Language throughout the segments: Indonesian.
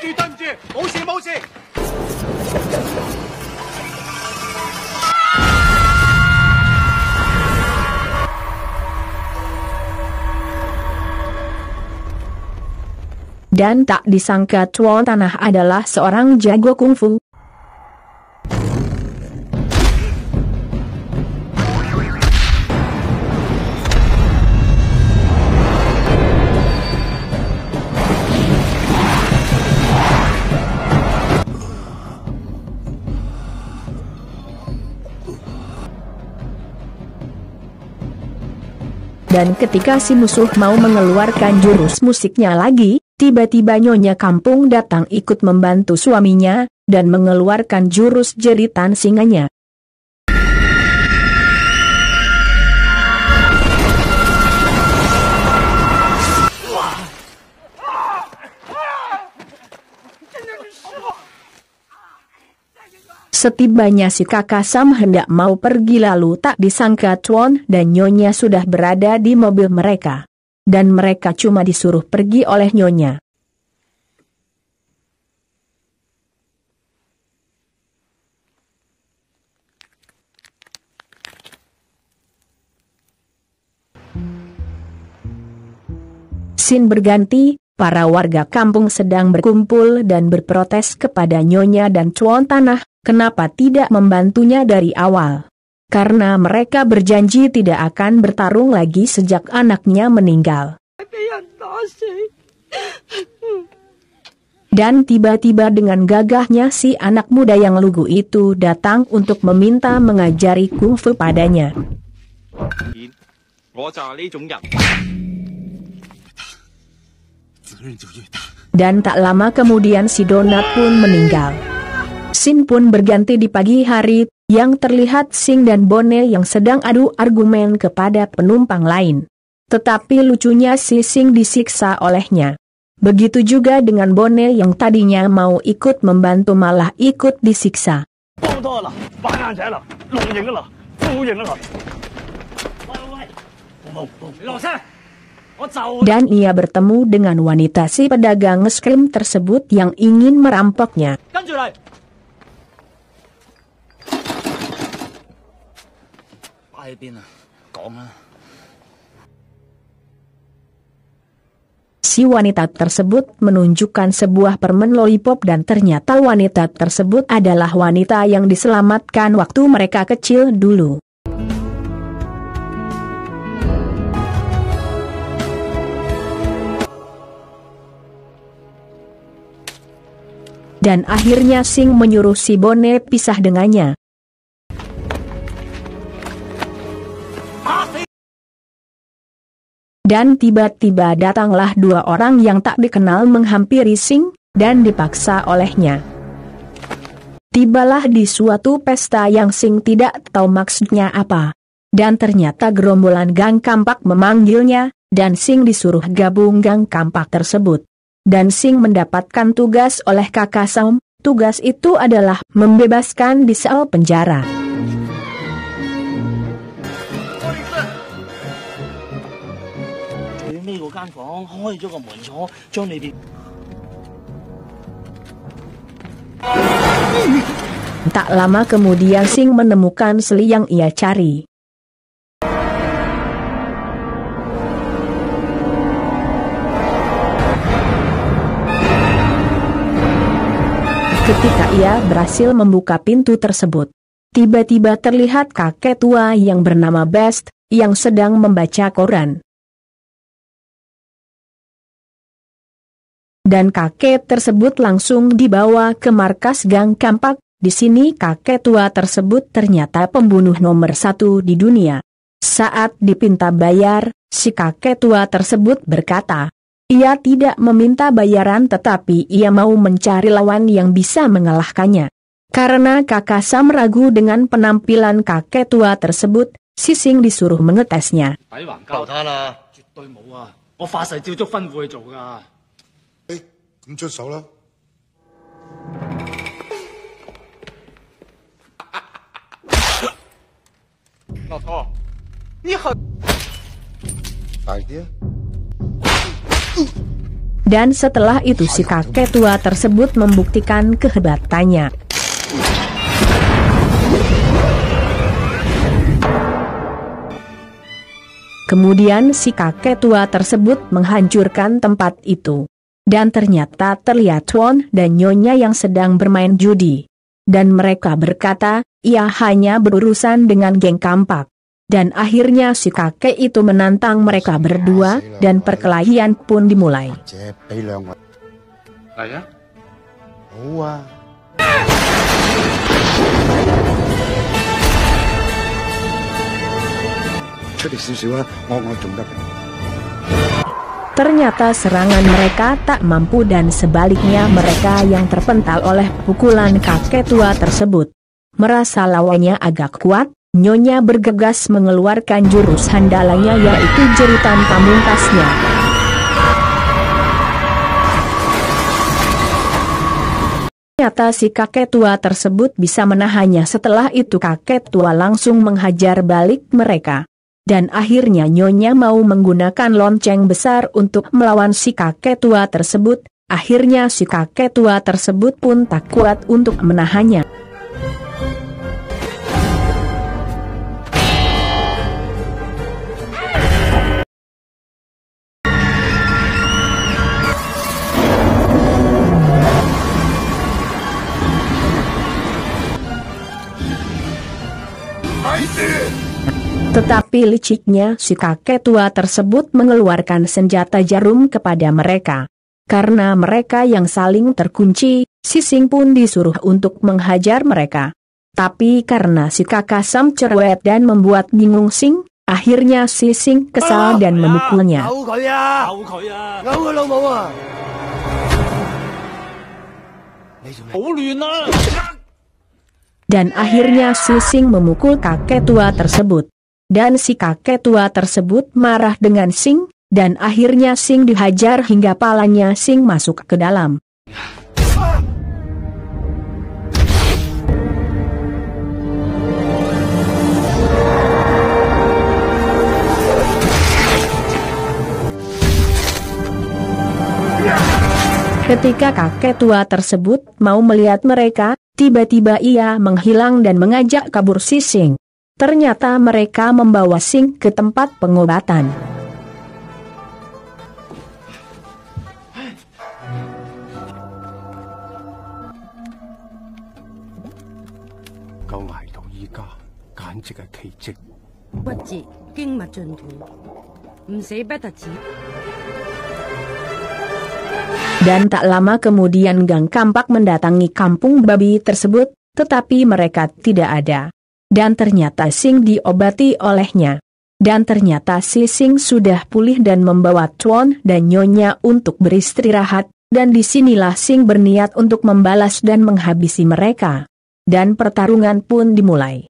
住對唔住，冇事冇事。Dan tak disangka Tuan Tanah adalah seorang jago kungfu. Dan ketika si musuh mau mengeluarkan jurus musiknya lagi, tiba-tiba Nyonya Kampung datang ikut membantu suaminya, dan mengeluarkan jurus jeritan singanya. Setibanya si Kakak Sam hendak mau pergi lalu tak disangka Tuan dan Nyonya sudah berada di mobil mereka. Dan mereka cuma disuruh pergi oleh Nyonya. Scene berganti, para warga kampung sedang berkumpul dan berprotes kepada Nyonya dan Tuan Tanah. Kenapa tidak membantunya dari awal? Karena mereka berjanji tidak akan bertarung lagi sejak anaknya meninggal. Dan tiba-tiba dengan gagahnya si anak muda yang lugu itu datang untuk meminta mengajari kungfu padanya. Dan tak lama kemudian si Donat pun meninggal. Scene pun berganti di pagi hari, yang terlihat Sing dan Bone yang sedang adu argumen kepada penumpang lain. Tetapi lucunya si Sing disiksa olehnya. Begitu juga dengan Bone yang tadinya mau ikut membantu malah ikut disiksa. Dan ia bertemu dengan wanita si pedagang es krim tersebut yang ingin merampoknya. Si wanita tersebut menunjukkan sebuah permen lollipop dan ternyata wanita tersebut adalah wanita yang diselamatkan waktu mereka kecil dulu. Dan akhirnya Sing menyuruh si Bone pisah dengannya. Dan tiba-tiba datanglah dua orang yang tak dikenal menghampiri Sing, dan dipaksa olehnya. Tibalah di suatu pesta yang Sing tidak tahu maksudnya apa. Dan ternyata gerombolan Gang Kampak memanggilnya, dan Sing disuruh gabung Gang Kampak tersebut. Dan Sing mendapatkan tugas oleh Kakak Sam, tugas itu adalah membebaskan di sel penjara. Tak lama kemudian Sing menemukan seli yang ia cari. Ketika ia berhasil membuka pintu tersebut, tiba-tiba terlihat kakek tua yang bernama Best, yang sedang membaca koran. Dan kakek tersebut langsung dibawa ke markas Gang Kampak. Di sini kakek tua tersebut ternyata pembunuh nomor 1 di dunia. Saat dipinta bayar, si kakek tua tersebut berkata, ia tidak meminta bayaran tetapi ia mau mencari lawan yang bisa mengalahkannya. Karena Kakak Sam ragu dengan penampilan kakek tua tersebut, si Sing disuruh mengetesnya. Dan setelah itu si kakek tua tersebut membuktikan kehebatannya. Kemudian si kakek tua tersebut menghancurkan tempat itu. Dan ternyata terlihat Tuan dan Nyonya yang sedang bermain judi. Dan mereka berkata, ia hanya berurusan dengan geng Kampak. Dan akhirnya si kakek itu menantang mereka berdua, dan perkelahian pun dimulai. Ternyata serangan mereka tak mampu dan sebaliknya mereka yang terpental oleh pukulan kakek tua tersebut. Merasa lawannya agak kuat, Nyonya bergegas mengeluarkan jurus handalanya yaitu jeritan pamungkasnya. Ternyata si kakek tua tersebut bisa menahannya. Setelah itu kakek tua langsung menghajar balik mereka. Dan akhirnya Nyonya mau menggunakan lonceng besar untuk melawan si kakek tua tersebut. Akhirnya si kakek tua tersebut pun tak kuat untuk menahannya. Tetapi liciknya si kakek tua tersebut mengeluarkan senjata jarum kepada mereka. Karena mereka yang saling terkunci, Sising pun disuruh untuk menghajar mereka. Tapi karena si kakak Sam cerewet dan membuat bingung Sing, akhirnya Sising kesal dan memukulnya. Dan akhirnya Sising memukul kakek tua tersebut. Dan si kakek tua tersebut marah dengan Sing, dan akhirnya Sing dihajar hingga palanya Sing masuk ke dalam. Ketika kakek tua tersebut mau melihat mereka, tiba-tiba ia menghilang dan mengajak kabur si Sing. Ternyata mereka membawa Sing ke tempat pengobatan. Dan tak lama kemudian Gang Kampak mendatangi kampung babi tersebut, tetapi mereka tidak ada. Dan ternyata Sing diobati olehnya. Dan ternyata si Sing sudah pulih dan membawa Tuan dan Nyonya untuk beristirahat, dan disinilah Sing berniat untuk membalas dan menghabisi mereka. Dan pertarungan pun dimulai.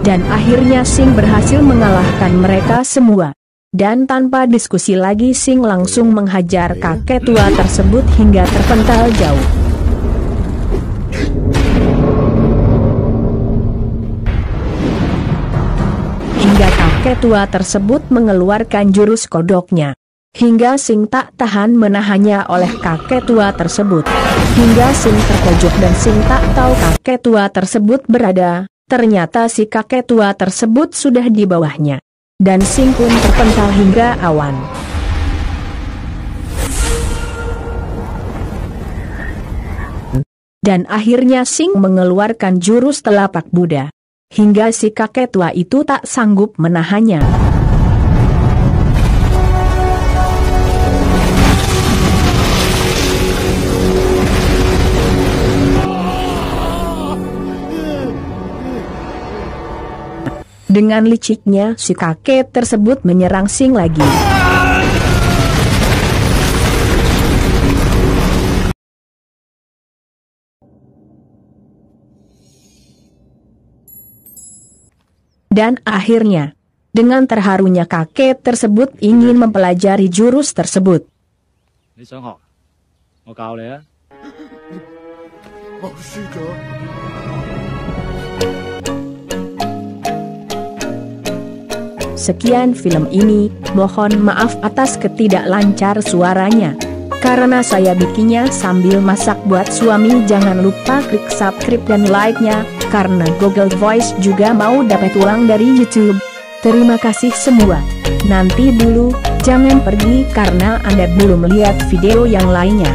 Dan akhirnya Sing berhasil mengalahkan mereka semua. Dan tanpa diskusi lagi Sing langsung menghajar kakek tua tersebut hingga terpental jauh. Hingga kakek tua tersebut mengeluarkan jurus kodoknya. Hingga Sing tak tahan menahannya oleh kakek tua tersebut. Hingga Sing terpojok dan Sing tak tahu kakek tua tersebut berada. Ternyata si kakek tua tersebut sudah di bawahnya. Dan Sing pun terpental hingga awan. Dan akhirnya Sing mengeluarkan jurus telapak Buddha. Hingga si kakek tua itu tak sanggup menahannya. Dengan liciknya si kakek tersebut menyerang Sing lagi. Dan akhirnya Dengan terharunya kakek tersebut ingin mempelajari jurus tersebut. Sekian film ini, mohon maaf atas ketidaklancar suaranya. Karena saya bikinnya sambil masak buat suami, jangan lupa klik subscribe dan like-nya, karena Google Voice juga mau dapat uang dari YouTube. Terima kasih semua. Nanti dulu, jangan pergi karena Anda belum lihat video yang lainnya.